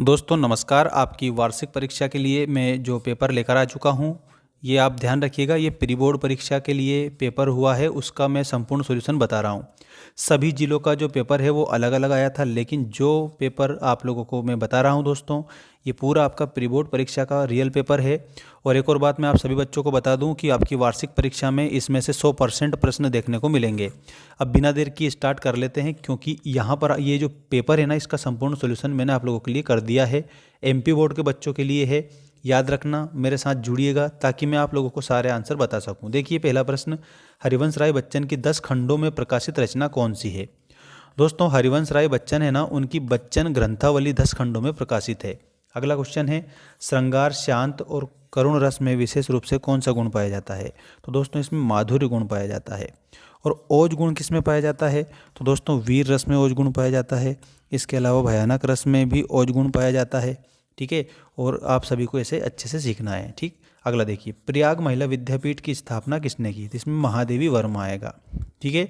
दोस्तों नमस्कार। आपकी वार्षिक परीक्षा के लिए मैं जो पेपर लेकर आ चुका हूँ, ये आप ध्यान रखिएगा। ये प्री बोर्ड परीक्षा के लिए पेपर हुआ है, उसका मैं संपूर्ण सॉल्यूशन बता रहा हूँ। सभी जिलों का जो पेपर है वो अलग अलग आया था, लेकिन जो पेपर आप लोगों को मैं बता रहा हूँ दोस्तों, ये पूरा आपका प्री बोर्ड परीक्षा का रियल पेपर है। और एक और बात मैं आप सभी बच्चों को बता दूं कि आपकी वार्षिक परीक्षा में इसमें से 100% प्रश्न देखने को मिलेंगे। अब बिना देर की स्टार्ट कर लेते हैं, क्योंकि यहाँ पर ये जो पेपर है ना, इसका संपूर्ण सॉल्यूशन मैंने आप लोगों के लिए कर दिया है। एमपी बोर्ड के बच्चों के लिए है। याद रखना, मेरे साथ जुड़िएगा ताकि मैं आप लोगों को सारे आंसर बता सकूं। देखिए पहला प्रश्न, हरिवंश राय बच्चन की 10 खंडों में प्रकाशित रचना कौन सी है। दोस्तों हरिवंश राय बच्चन है ना, उनकी बच्चन ग्रंथावली 10 खंडों में प्रकाशित है। अगला क्वेश्चन है, श्रृंगार, शांत और करुण रस में विशेष रूप से कौन सा गुण पाया जाता है। तो दोस्तों इसमें माधुर्य गुण पाया जाता है। और ओज गुण किस में पाया जाता है। तो दोस्तों वीर रस में ओज गुण पाया जाता है। इसके अलावा भयानक रस में भी ओज गुण पाया जाता है। ठीक है, और आप सभी को ऐसे अच्छे से सीखना है। ठीक, अगला देखिए, प्रयाग महिला विद्यापीठ की स्थापना किसने की। तो इसमें महादेवी वर्मा आएगा। ठीक है,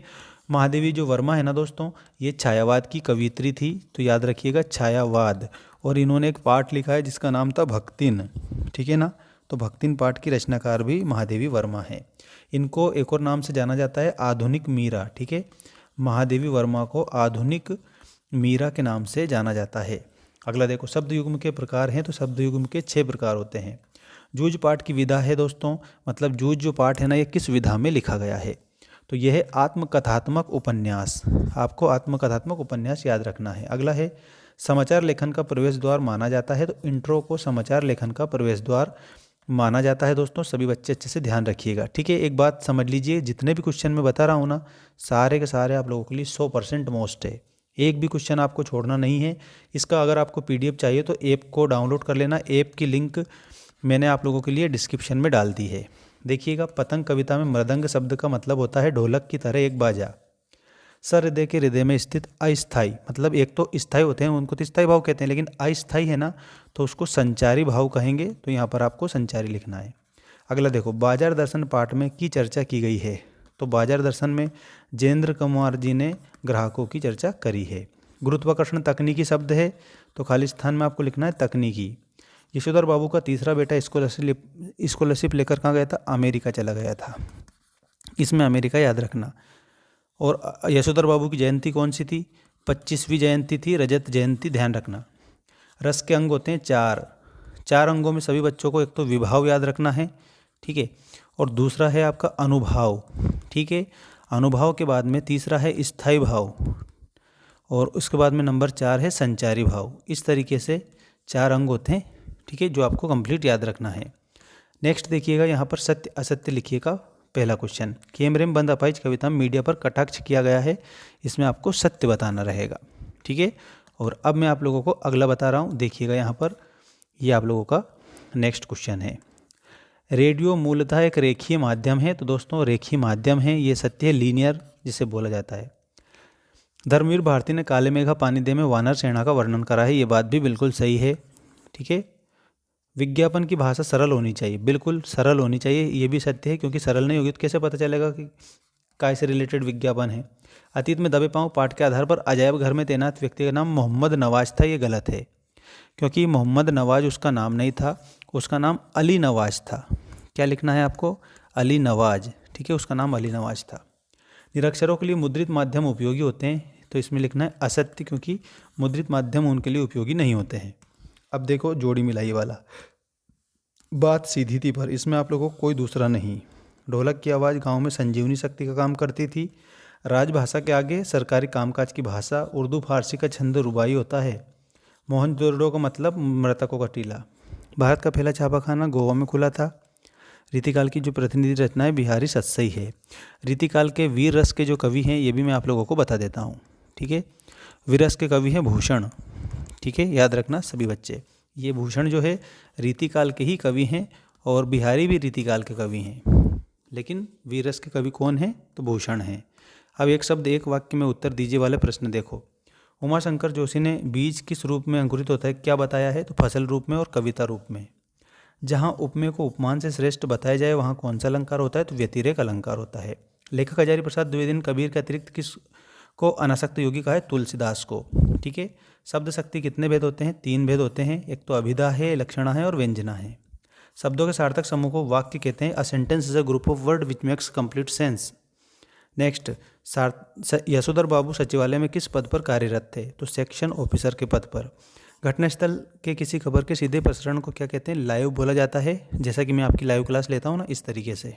महादेवी जो वर्मा है ना दोस्तों, ये छायावाद की कवियत्री थी, तो याद रखिएगा छायावाद। और इन्होंने एक पाठ लिखा है जिसका नाम था भक्तिन। ठीक है ना, तो भक्तिन पाठ की रचनाकार भी महादेवी वर्मा है। इनको एक और नाम से जाना जाता है आधुनिक मीरा। ठीक है, महादेवी वर्मा को आधुनिक मीरा के नाम से जाना जाता है। अगला देखो, शब्द युग्म के प्रकार हैं। तो शब्द युग्म के 6 प्रकार होते हैं। जूझ पाठ की विधा है दोस्तों, मतलब जूझ जो पाठ है ना, ये किस विधा में लिखा गया है। तो यह है आत्मकथात्मक उपन्यास। आपको आत्मकथात्मक उपन्यास याद रखना है। अगला है, समाचार लेखन का प्रवेश द्वार माना जाता है। तो इंट्रो को समाचार लेखन का प्रवेश द्वार माना जाता है। दोस्तों सभी बच्चे अच्छे से ध्यान रखिएगा। ठीक है, एक बात समझ लीजिए, जितने भी क्वेश्चन मैं बता रहा हूँ ना, सारे के सारे आप लोगों के लिए 100% मोस्ट है। एक भी क्वेश्चन आपको छोड़ना नहीं है। इसका अगर आपको PDF चाहिए तो ऐप को डाउनलोड कर लेना। ऐप की लिंक मैंने आप लोगों के लिए डिस्क्रिप्शन में डाल दी है। देखिएगा, पतंग कविता में मृदंग शब्द का मतलब होता है ढोलक की तरह एक बाजा। सहृदय के हृदय में स्थित अस्थाई, मतलब एक तो स्थाई होते हैं उनको तो स्थाई भाव कहते हैं, लेकिन अस्थाई है ना तो उसको संचारी भाव कहेंगे। तो यहाँ पर आपको संचारी लिखना है। अगला देखो, बाजार दर्शन पाठ में की चर्चा की गई है। तो बाजार दर्शन में जयेंद्र कुमार जी ने ग्राहकों की चर्चा करी है। गुरुत्वाकर्षण तकनीकी शब्द है, तो खाली स्थान में आपको लिखना है तकनीकी। यशोधर बाबू का तीसरा बेटा स्कॉलरशिप लेकर कहाँ गया था, अमेरिका चला गया था। इसमें अमेरिका याद रखना। और यशोधर बाबू की जयंती कौन सी थी, 25वीं जयंती थी, रजत जयंती, ध्यान रखना। रस के अंग होते हैं 4 अंगों में सभी बच्चों को एक तो विभाव याद रखना है। ठीक है, और दूसरा है आपका अनुभाव। ठीक है, अनुभाव के बाद में तीसरा है स्थायी भाव, और उसके बाद में नंबर 4 है संचारी भाव। इस तरीके से 4 अंग होते हैं। ठीक है, जो आपको कंप्लीट याद रखना है। नेक्स्ट देखिएगा, यहाँ पर सत्य असत्य लिखिएगा। पहला क्वेश्चन, कैमरे बंद अपाहिज कविता में मीडिया पर कटाक्ष किया गया है। इसमें आपको सत्य बताना रहेगा। ठीक है, और अब मैं आप लोगों को अगला बता रहा हूँ। देखिएगा यहाँ पर, ये आप लोगों का नेक्स्ट क्वेश्चन है। रेडियो मूलतः एक रेखीय माध्यम है। तो दोस्तों रेखीय माध्यम है, ये सत्य है, लीनियर जिसे बोला जाता है। धर्मवीर भारती ने काले मेघा पानी दे में वानर सेना का वर्णन करा है। ये बात भी बिल्कुल सही है। ठीक है, विज्ञापन की भाषा सरल होनी चाहिए, बिल्कुल सरल होनी चाहिए, ये भी सत्य है, क्योंकि सरल नहीं होगी तो कैसे पता चलेगा कि काय से रिलेटेड विज्ञापन है। अतीत में दबे पांव पाठ के आधार पर अजायब घर में तैनात व्यक्ति का नाम मोहम्मद नवाज था। ये गलत है, क्योंकि मोहम्मद नवाज उसका नाम नहीं था, उसका नाम अली नवाज था। क्या लिखना है आपको, अली नवाज। ठीक है, उसका नाम अली नवाज था। निरक्षरों के लिए मुद्रित माध्यम उपयोगी होते हैं। तो इसमें लिखना है असत्य, क्योंकि मुद्रित माध्यम उनके लिए उपयोगी नहीं होते हैं। अब देखो जोड़ी मिलाई वाला, बात सीधी थी पर इसमें आप लोगों को कोई दूसरा नहीं। ढोलक की आवाज़ गांव में संजीवनी शक्ति का काम करती थी। राजभाषा के आगे सरकारी कामकाज की भाषा। उर्दू फारसी का छंद रुबाई होता है। मोहनजोदड़ो का मतलब मृतकों का टीला। भारत का पहला छापाखाना गोवा में खुला था। रीतिकाल की जो प्रतिनिधि रचना है बिहारी सत्सई है। रीतिकाल के वीर रस के जो कवि हैं ये भी मैं आप लोगों को बता देता हूँ। ठीक है, वीर रस के कवि हैं भूषण। ठीक है, याद रखना सभी बच्चे, ये भूषण जो है रीतिकाल के ही कवि हैं, और बिहारी भी रीतिकाल के कवि हैं, लेकिन वीर रस के कवि कौन हैं, तो भूषण हैं। अब एक शब्द एक वाक्य में उत्तर दीजिए वाले प्रश्न देखो। उमाशंकर जोशी ने बीज किस रूप में अंकुरित होता है क्या बताया है, तो फसल रूप में और कविता रूप में। जहाँ उपमेय को उपमान से श्रेष्ठ बताया जाए वहाँ कौन सा अलंकार होता है, तो व्यतिरेक अलंकार होता है। लेखक हजारी प्रसाद द्विवेदी ने कबीर के अतिरिक्त किस को अनासक्त योगी कहा है? तुलसीदास को। ठीक है। शब्द शक्ति कितने भेद होते हैं? 3 भेद होते हैं। एक तो अभिधा है, लक्षणा है और व्यंजना है। शब्दों के सार्थक समूह को वाक्य कहते हैं। A sentence is a group of word which makes complete sense. Next, Yashodhar Babu सचिवालय में किस पद पर कार्यरत थे? तो सेक्शन ऑफिसर के पद पर। घटनास्थल के किसी खबर के सीधे प्रसारण को क्या कहते हैं? लाइव बोला जाता है। जैसा कि मैं आपकी लाइव क्लास लेता हूँ ना, इस तरीके से।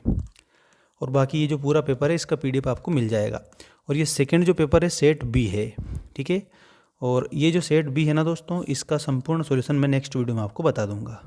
और बाकी ये जो पूरा पेपर है इसका PDF आपको मिल जाएगा। और ये सेकंड जो पेपर है सेट बी है। ठीक है। और ये जो सेट बी है ना दोस्तों, इसका संपूर्ण सॉल्यूशन मैं नेक्स्ट वीडियो में आपको बता दूंगा।